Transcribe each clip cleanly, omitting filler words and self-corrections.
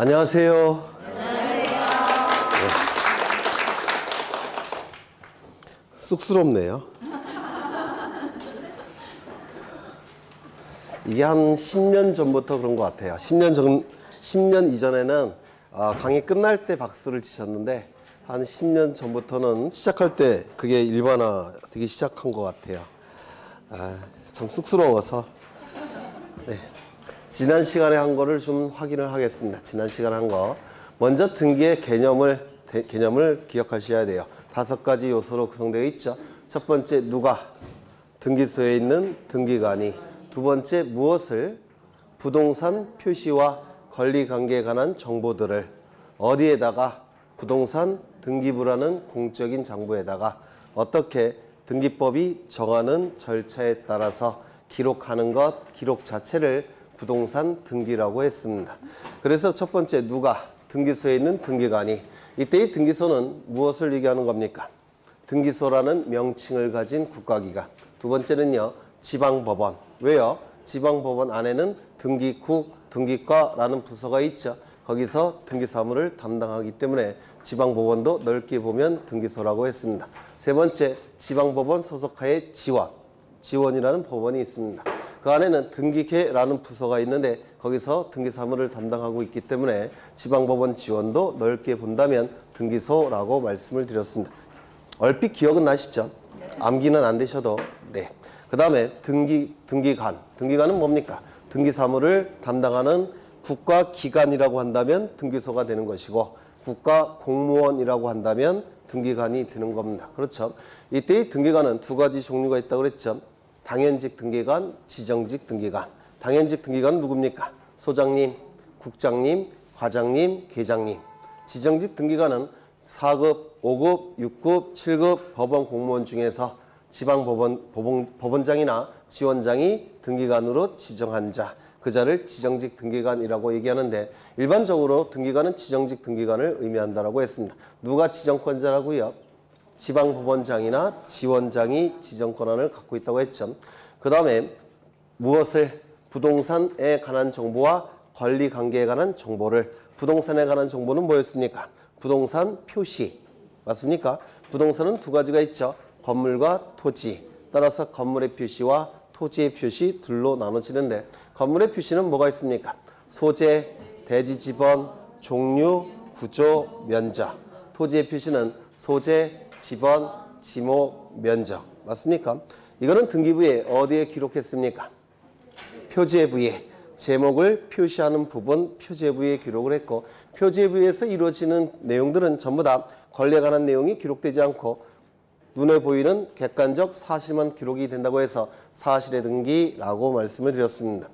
안녕하세요. 안녕하세요. 네. 쑥스럽네요. 이게 한 10년 전부터 그런 것 같아요. 10년 이전에는 강의 끝날 때 박수를 치셨는데 한 10년 전부터는 시작할 때 그게 일반화 되기 시작한 것 같아요. 참 쑥스러워서. 네. 지난 시간에 한 거를 좀 확인을 하겠습니다. 지난 시간에 한 거. 먼저 등기의 개념을 기억하셔야 돼요. 5가지 요소로 구성되어 있죠. 첫 번째, 누가, 등기소에 있는 등기관이. 두 번째, 무엇을, 부동산 표시와 권리관계에 관한 정보들을 어디에다가, 부동산 등기부라는 공적인 장부에다가 어떻게 등기법이 정하는 절차에 따라서 기록하는 것, 기록 자체를 부동산 등기라고 했습니다. 그래서 첫 번째, 누가, 등기소에 있는 등기관이. 이때의 등기소는 무엇을 얘기하는 겁니까? 등기소라는 명칭을 가진 국가기관. 두 번째는요, 지방법원. 왜요? 지방법원 안에는 등기국, 등기과라는 부서가 있죠. 거기서 등기사무를 담당하기 때문에 지방법원도 넓게 보면 등기소라고 했습니다. 세 번째, 지방법원 소속하에 지원이라는 법원이 있습니다. 그 안에는 등기계라는 부서가 있는데 거기서 등기사무를 담당하고 있기 때문에 지방법원 지원도 넓게 본다면 등기소라고 말씀을 드렸습니다. 얼핏 기억은 나시죠? 암기는 안 되셔도. 네. 그 다음에 등기관. 등기관은 뭡니까? 등기사무를 담당하는 국가기관이라고 한다면 등기소가 되는 것이고 국가공무원이라고 한다면 등기관이 되는 겁니다. 그렇죠? 이때의 등기관은 2가지 종류가 있다고 그랬죠. 당연직 등기관, 지정직 등기관. 당연직 등기관은 누굽니까? 소장님, 국장님, 과장님, 계장님. 지정직 등기관은 4급, 5급, 6급, 7급 법원 공무원 중에서 지방법원장이나 지원장이 등기관으로 지정한 자, 그 자를 지정직 등기관이라고 얘기하는데 일반적으로 등기관은 지정직 등기관을 의미한다고 했습니다. 누가 지정권자라고요? 지방법원장이나 지원장이 지정권한을 갖고 있다고 했죠. 그 다음에 무엇을, 부동산에 관한 정보와 권리관계에 관한 정보를. 부동산에 관한 정보는 뭐였습니까? 부동산 표시. 맞습니까? 부동산은 2가지가 있죠. 건물과 토지. 따라서 건물의 표시와 토지의 표시 둘로 나눠지는데 건물의 표시는 뭐가 있습니까? 소재, 대지 지번, 종류, 구조, 면적. 토지의 표시는 소재, 지번, 지목, 면적. 맞습니까? 이거는 등기부에 어디에 기록했습니까? 표제부에. 제목을 표시하는 부분 표제부에 기록을 했고 표제부에서 이루어지는 내용들은 전부 다 권리에 관한 내용이 기록되지 않고 눈에 보이는 객관적 사실만 기록이 된다고 해서 사실의 등기라고 말씀을 드렸습니다.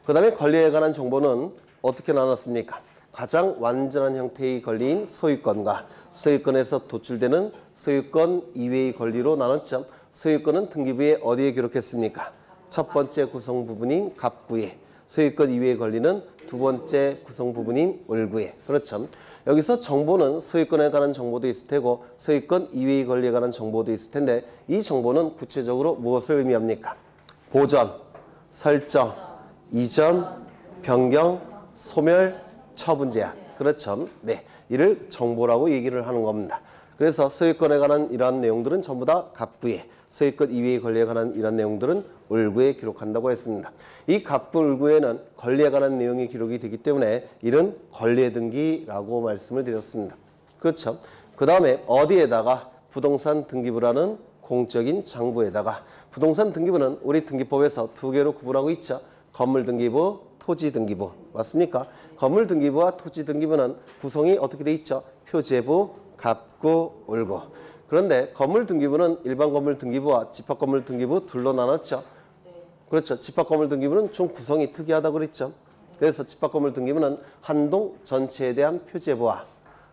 그 다음에 권리에 관한 정보는 어떻게 나눴습니까? 가장 완전한 형태의 권리인 소유권과 소유권에서 도출되는 소유권 이외의 권리로 나눴죠. 소유권은 등기부에 어디에 기록했습니까? 첫 번째 구성 부분인 갑구에. 소유권 이외의 권리는 2번째 구성 부분인 을구에. 그렇죠. 여기서 정보는 소유권에 관한 정보도 있을 테고 소유권 이외의 권리에 관한 정보도 있을 텐데 이 정보는 구체적으로 무엇을 의미합니까? 보전, 설정, 이전, 변경, 소멸, 처분 제한. 그렇죠. 네, 이를 정보라고 얘기를 하는 겁니다. 그래서 소유권에 관한 이러한 내용들은 전부 다 갑구에, 소유권 이외의 권리에 관한 이러한 내용들은 을구에 기록한다고 했습니다. 이 갑구 을구에는 권리에 관한 내용이 기록이 되기 때문에 이는 권리의 등기라고 말씀을 드렸습니다. 그렇죠. 그 다음에 어디에다가? 부동산 등기부라는 공적인 장부에다가. 부동산 등기부는 우리 등기법에서 2개로 구분하고 있죠. 건물 등기부, 토지 등기부. 맞습니까? 건물 등기부와 토지 등기부는 구성이 어떻게 돼 있죠? 표제부, 갑구, 을구. 그런데 건물 등기부는 일반 건물 등기부와 집합 건물 등기부 둘로 나눴죠. 그렇죠. 집합 건물 등기부는 좀 구성이 특이하다고 그랬죠. 그래서 집합 건물 등기부는 한 동 전체에 대한 표제부와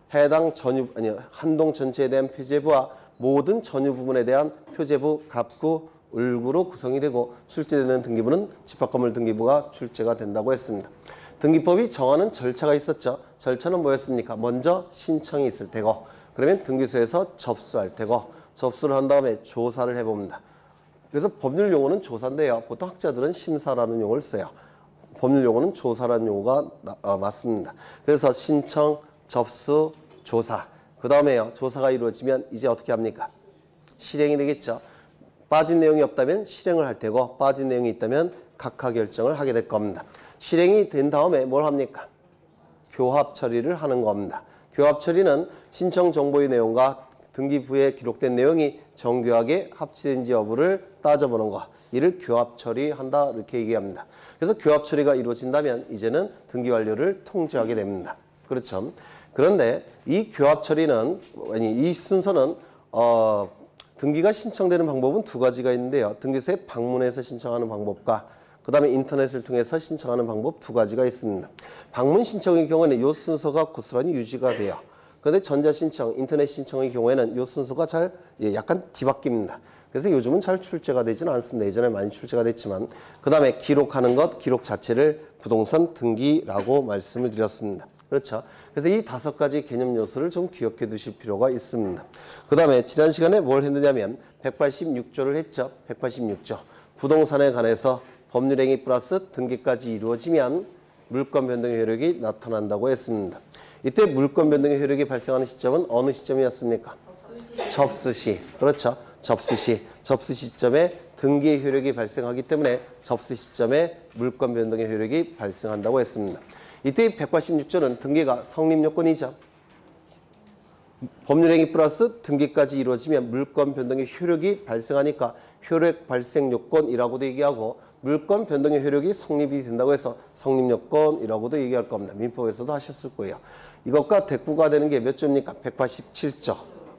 한 동 전체에 대한 표제부와 모든 전유 부분에 대한 표제부, 갑구, 을구로 구성이 되고 출제되는 등기부는 집합 건물 등기부가 출제가 된다고 했습니다. 등기법이 정하는 절차가 있었죠. 절차는 뭐였습니까? 먼저 신청이 있을 테고 그러면 등기소에서 접수할 테고 접수를 한 다음에 조사를 해봅니다. 그래서 법률 용어는 조사인데요. 보통 학자들은 심사라는 용어를 써요. 법률 용어는 조사라는 용어가 맞습니다. 그래서 신청, 접수, 조사. 그 다음에요. 조사가 이루어지면 이제 어떻게 합니까? 실행이 되겠죠. 빠진 내용이 없다면 실행을 할 테고 빠진 내용이 있다면 각하 결정을 하게 될 겁니다. 실행이 된 다음에 뭘 합니까? 교합 처리를 하는 겁니다. 교합 처리는 신청 정보의 내용과 등기부에 기록된 내용이 정교하게 합치된지 여부를 따져보는 것. 이를 교합 처리한다 이렇게 얘기합니다. 그래서 교합 처리가 이루어진다면 이제는 등기 완료를 통지하게 됩니다. 그렇죠. 그런데 이 교합 처리는 이 순서는 등기가 신청되는 방법은 두 가지가 있는데요. 등기소에 방문해서 신청하는 방법과 그 다음에 인터넷을 통해서 신청하는 방법 두 가지가 있습니다. 방문 신청의 경우에는 이 순서가 고스란히 유지가 돼요. 그런데 전자신청, 인터넷 신청의 경우에는 이 순서가 잘 약간 뒤바뀝니다. 그래서 요즘은 잘 출제가 되지는 않습니다. 예전에 많이 출제가 됐지만 그 다음에 기록하는 것, 기록 자체를 부동산 등기라고 말씀을 드렸습니다. 그렇죠. 그래서 이 5가지 개념 요소를 좀 기억해 두실 필요가 있습니다. 그 다음에 지난 시간에 뭘 했느냐면 186조를 했죠. 186조. 부동산에 관해서 법률행위 플러스 등기까지 이루어지면 물권 변동의 효력이 나타난다고 했습니다. 이때 물권 변동의 효력이 발생하는 시점은 어느 시점이었습니까? 접수 시. 그렇죠. 접수 시. 접수 시점에 등기의 효력이 발생하기 때문에 접수 시점에 물권 변동의 효력이 발생한다고 했습니다. 이때 186조는 등기가 성립 요건이죠. 법률행위 플러스 등기까지 이루어지면 물권 변동의 효력이 발생하니까 효력 발생 요건이라고도 얘기하고 물권 변동의 효력이 성립이 된다고 해서 성립 요건이라고도 얘기할 겁니다. 민법에서도 하셨을 거예요. 이것과 대꾸가 되는 게 몇 조입니까? 187조.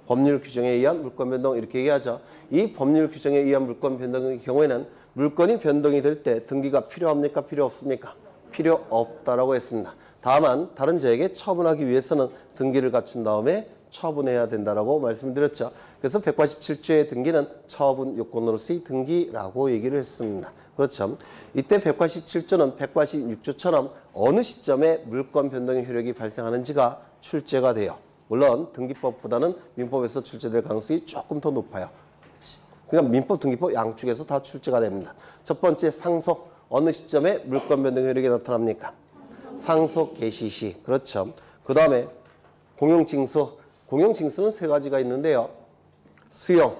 법률 규정에 의한 물권 변동 이렇게 얘기하죠. 이 법률 규정에 의한 물권 변동의 경우에는 물권이 변동이 될 때 등기가 필요합니까? 필요 없습니까? 필요 없다라고 했습니다. 다만 다른 자에게 처분하기 위해서는 등기를 갖춘 다음에 처분해야 된다라고 말씀드렸죠. 그래서 187조의 등기는 처분 요건으로서의 등기라고 얘기를 했습니다. 그렇죠. 이때 187조는 186조처럼 어느 시점에 물권 변동의 효력이 발생하는지가 출제가 돼요. 물론 등기법보다는 민법에서 출제될 가능성이 조금 더 높아요. 그러니까 민법, 등기법 양쪽에서 다 출제가 됩니다. 첫 번째 상속. 어느 시점에 물권 변동 효력이 나타납니까? 상속 개시 시. 그렇죠. 그 다음에 공용징수. 공용징수는 3가지가 있는데요. 수용,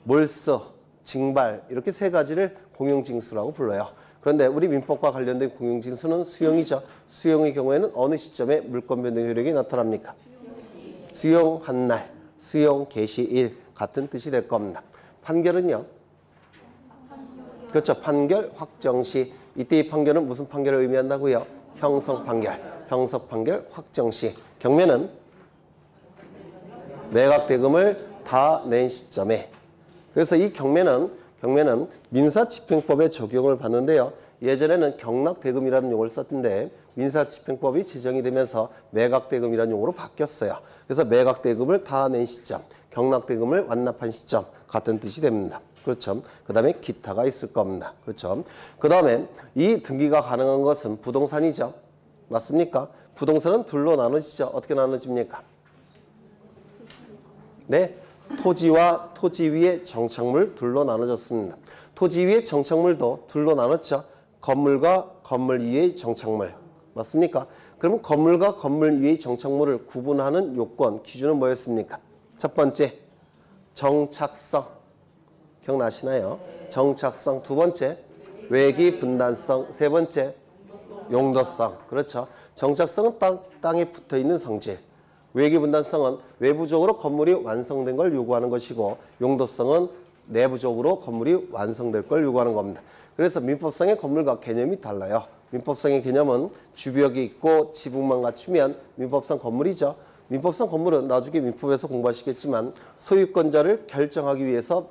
몰수, 징발 이렇게 3가지를 공용징수라고 불러요. 그런데 우리 민법과 관련된 공용징수는 수용이죠. 수용의 경우에는 어느 시점에 물권 변동 효력이 나타납니까? 수용한 날, 수용 개시일 같은 뜻이 될 겁니다. 판결은요. 그렇죠. 판결 확정 시. 이때 이 판결은 무슨 판결을 의미한다고요? 형성 판결. 형성 판결 확정 시. 경매는 매각 대금을 다 낸 시점에. 그래서 이 경매는 민사집행법에 적용을 받는데요. 예전에는 경락대금이라는 용어를 썼는데 민사집행법이 제정이 되면서 매각대금이라는 용어로 바뀌었어요. 그래서 매각대금을 다 낸 시점, 경락대금을 완납한 시점 같은 뜻이 됩니다. 그렇죠. 그 다음에 기타가 있을 겁니다. 그렇죠. 그 다음에 이 등기가 가능한 것은 부동산이죠. 맞습니까? 부동산은 둘로 나눠지죠. 어떻게 나눠집니까? 네. 토지와 토지 위의 정착물 둘로 나눠졌습니다. 토지 위의 정착물도 둘로 나눴죠. 건물과 건물 위의 정착물. 맞습니까? 그럼 건물과 건물 위의 정착물을 구분하는 요건, 기준은 뭐였습니까? 첫 번째, 정착성. 기억나시나요? 정착성. 두 번째, 외기 분단성. 세 번째, 용도성. 그렇죠. 정착성은 땅에 붙어있는 성질. 외기 분단성은 외부적으로 건물이 완성된 걸 요구하는 것이고 용도성은 내부적으로 건물이 완성될 걸 요구하는 겁니다. 그래서 민법상의 건물과 개념이 달라요. 민법상의 개념은 주벽이 있고 지붕만 갖추면 민법상 건물이죠. 민법상 건물은 나중에 민법에서 공부하시겠지만 소유권자를 결정하기 위해서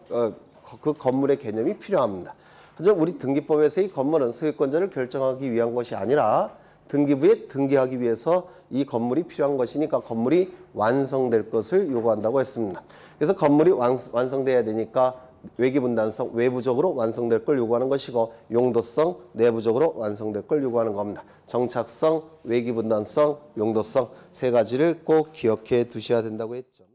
그 건물의 개념이 필요합니다. 하지만 우리 등기법에서의 건물은 소유권자를 결정하기 위한 것이 아니라 등기부에 등기하기 위해서 이 건물이 필요한 것이니까 건물이 완성될 것을 요구한다고 했습니다. 그래서 건물이 완성돼야 되니까 외기분단성, 외부적으로 완성될 걸 요구하는 것이고 용도성, 내부적으로 완성될 걸 요구하는 겁니다. 정착성, 외기분단성, 용도성 3가지를 꼭 기억해 두셔야 된다고 했죠.